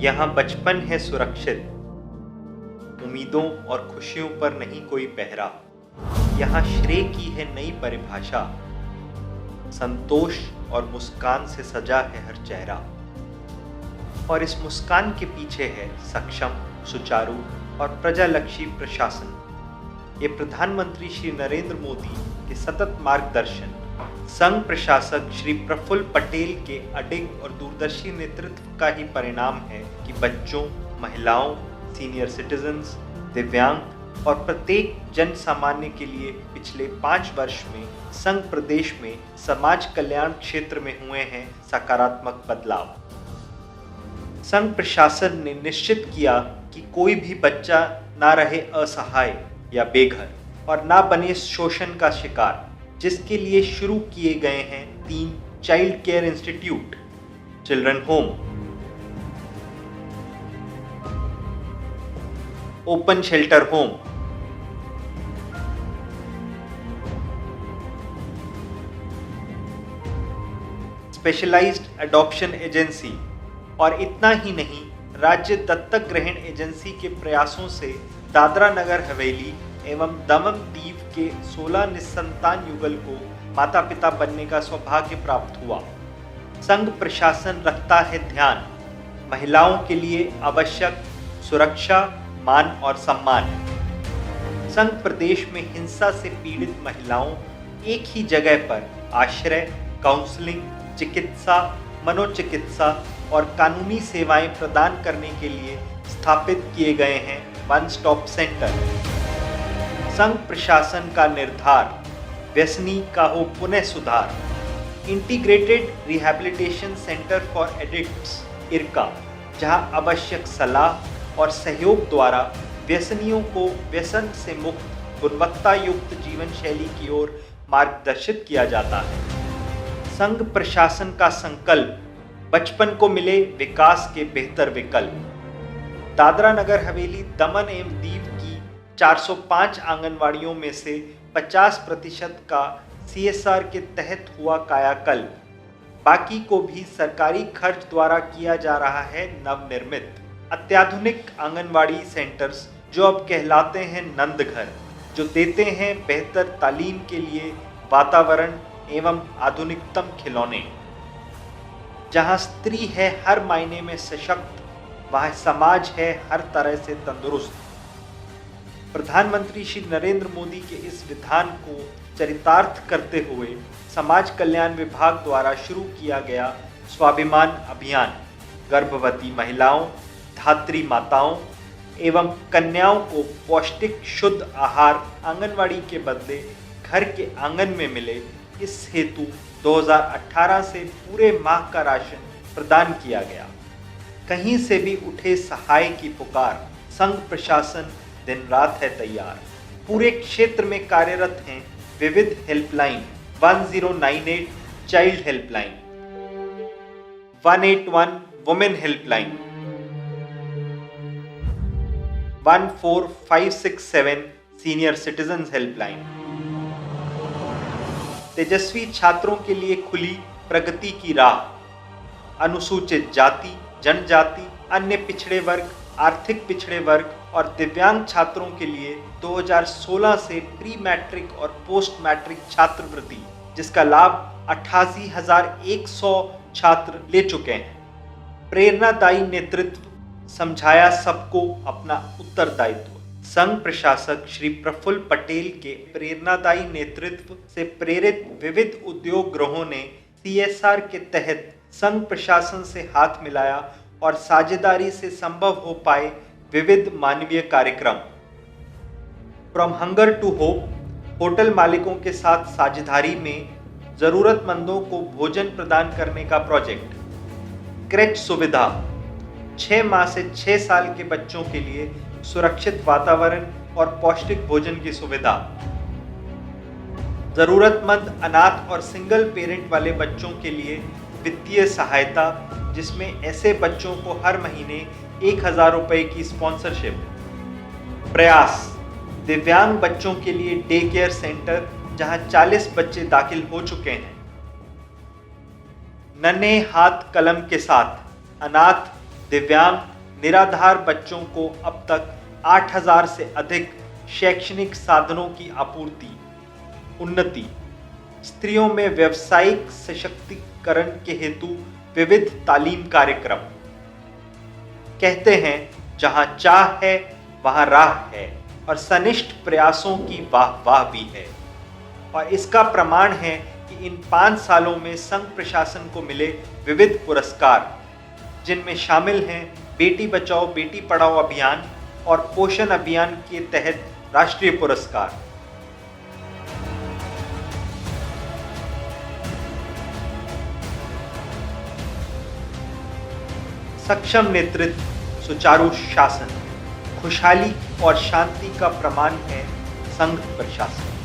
यहाँ बचपन है सुरक्षित, उम्मीदों और खुशियों पर नहीं कोई पहरा। यहाँ श्रेय की है नई परिभाषा, संतोष और मुस्कान से सजा है हर चेहरा। और इस मुस्कान के पीछे है सक्षम, सुचारू और प्रजालक्षी प्रशासन। ये प्रधानमंत्री श्री नरेंद्र मोदी के सतत मार्गदर्शन, संघ प्रशासक श्री प्रफुल्ल पटेल के अडिग और दूरदर्शी नेतृत्व का ही परिणाम है कि बच्चों, महिलाओं, सीनियर सिटीजन्स, दिव्यांग और प्रत्येक जन सामान्य के लिए पिछले 5 वर्ष में संघ प्रदेश में समाज कल्याण क्षेत्र में हुए हैं सकारात्मक बदलाव। संघ प्रशासन ने निश्चित किया कि कोई भी बच्चा ना रहे असहाय या बेघर और ना बने शोषण का शिकार, जिसके लिए शुरू किए गए हैं 3 child care institute, children home, open shelter home, specialized adoption agency. और इतना ही नहीं, राज्य दत्तक ग्रहण एजेंसी के प्रयासों से दादरा नगर हवेली एवं दमन दीव के 16 निसंतान युगल को माता पिता बनने का सौभाग्य प्राप्त हुआ। संघ प्रशासन रखता है ध्यान महिलाओं के लिए आवश्यक सुरक्षा, मान और सम्मान। संघ प्रदेश में हिंसा से पीड़ित महिलाओं एक ही जगह पर आश्रय, काउंसलिंग, चिकित्सा, मनोचिकित्सा और कानूनी सेवाएं प्रदान करने के लिए स्थापित किए गए हैं वन स्टॉप सेंटर। संघ प्रशासन का निर्धार, व्यसनी का हो पुनः सुधार। Integrated rehabilitation centre for addicts IRCA, जहां आवश्यक सलाह और सहयोग द्वारा व्यसनियों को व्यसन से मुक्त गुणवत्ता युक्त जीवन शैली की ओर मार्गदर्शित किया जाता है। संघ प्रशासन का संकल्प, बचपन को मिले विकास के बेहतर विकल्प। दादरा नगर हवेली, दमन एवं दीव की 405 आंगनवाड़ियों में से 50% का CSR के तहत हुआ कायाकल्प। बाकी को भी सरकारी खर्च द्वारा किया जा रहा है नवनिर्मित। अत्याधुनिक आंगनवाड़ी सेंटर्स जो अब कहलाते हैं नंदघर, जो देते हैं बेहतर तालीम के लिए वातावरण एवं आधुनिकतम खिलौने। जहां स्त्री है हर मायने में सशक्त, वह समाज है हर तरह से तंदुरुस्त। प्रधानमंत्री श्री नरेंद्र मोदी के इस विधान को चरितार्थ करते हुए समाज कल्याण विभाग द्वारा शुरू किया गया स्वाभिमान अभियान गर्भवती महिलाओं, धात्री माताओं एवं कन्याओं को पौष्टिक शुद्ध आहार आंगनवाड़ी के बदले घर के आंगन में मिले, इस हेतु 2018 से पूरे माह का राशन प्रदान किया गया। कहीं से भी उठे सहाय की पुकार, संघ प्रशासन दिन रात है तैयार। पूरे क्षेत्र में कार्यरत हैं विविध helpline, 1098 child helpline, 181 women helpline, 14567 senior citizens helpline. तेजस्वी छात्रों के लिए खुली प्रगति की राह। अनुसूचित जाति, जनजाति, अन्य पिछड़े वर्ग, आर्थिक पिछड़े वर्ग और दिव्यांग छात्रों के लिए 2016 से प्री मैट्रिक और पोस्ट मैट्रिक छात्रवृत्ति, जिसका लाभ 88,100 छात्र ले चुके हैं। प्रेरणादायी नेतृत्व, समझाया सबको अपना उत्तरदायित्व। संघ प्रशासक श्री प्रफुल्ल पटेल के प्रेरणादायी नेतृत्व से प्रेरित विविध उद्योग गृहों ने CSR के तहत संघ प्रशासन से हाथ मिलाया और साझेदारी से संभव हो पाए विविध मानवीय कार्यक्रम। From hunger to hope, hotel मालिकों के साथ साझेदारी में जरूरतमंदों को भोजन प्रदान करने का प्रोजेक्ट। क्रेच सुविधा, 6 माह से 6 साल के बच्चों के लिए सुरक्षित वातावरण और पौष्टिक भोजन की सुविधा। जरूरतमंद अनाथ और सिंगल पेरेंट वाले बच्चों के लिए वित्तीय सहायता, जिसमें ऐसे बच्चों को हर महीने 1,000 रुपए की स्पॉन्सरशिप। प्रयास, दिव्यांग बच्चों के लिए डे केयर सेंटर, जहां 40 बच्चे दाखिल हो चुके हैं। नन्हे हाथ कलम के साथ अनाथ, दिव्यांग, निराधार बच्चों को अब तक 8,000 से अधिक शैक्षणिक साधनों की आपूर्ति, उन्नति, स्त्रियों में व्यावसायिक सशक्तिकरण के हेतु विविध तालीम कार्यक्रम। कहते हैं जहां चाह है वहां राह है और सनिष्ठ प्रयासों की वाह वाह भी है। और इसका प्रमाण है कि इन 5 सालों में संघ प्रशासन को मिले विविध पुरस्कार, जिनमें शामिल हैं बेटी बचाओ बेटी पढ़ाओ अभियान और पोषण अभियान के तहत राष्ट्रीय पुरस्कार। सक्षम नेतृत्व, सुचारू शासन, खुशहाली और शांति का प्रमाण है संघ प्रशासन।